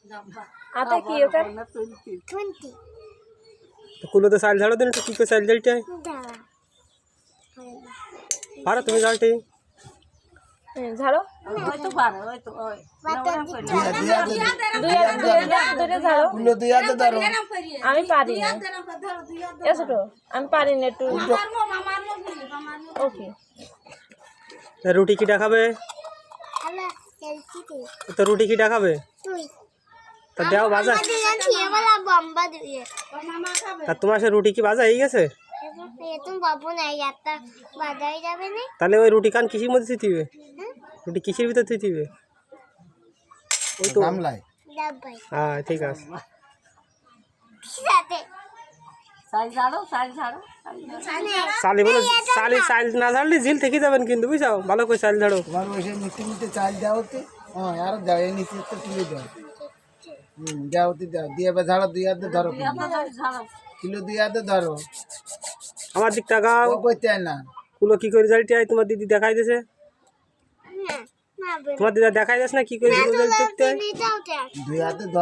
आता की होकर तो कुलोতে চাল ঝাড়ো দেন একটু কি করে চাল ঝাড়িটাই পারো তুমি ঝাড়তে झाड़ो ওই তো পারে ওই তো ওই দুইটা झाड़ो কুলো দিয়া দে ধরো আমি পারি না এসো আমি পারি না একটু ওকে রুটি কি দেখাবে তো রুটি কি দেখাবে তো দাও বাজা তা তোমার সে রুটি কি বাজা হয়ে গেছে তাহলে ওই রুটি খান কিসের মধ্যে থিতিবে রুটি কিসের ভিতর থিতিবে ওই তো গামলায় হ্যাঁ ঠিক আছে সাইজ ঝাড়ো চালি বলে চালি চাল না ঝাড়লে ঝিল থেকে যাবেন কিন্তু বুঝছো ভালো করে চাল ঝাড়ো তোমার ওই নিচে নিচে চাল দেওয়াতে হ্যাঁ আর দাও এই নিচে তো তুলে দাও দেওয়াতে দাও দিয়ে এবার ঝাড়ো দুই হাতে ধরো ঝাড়ো কিলো দুই হাতে ধরো আমার দিক টাকাও ও কইতে না কুলো কি করে ঝাড়িতে হয় তোমার দিদি দেখাই দিয়েছে তোমার দিদা দেখাই দিস না কি করে ঝাড়িতে দুই হাতে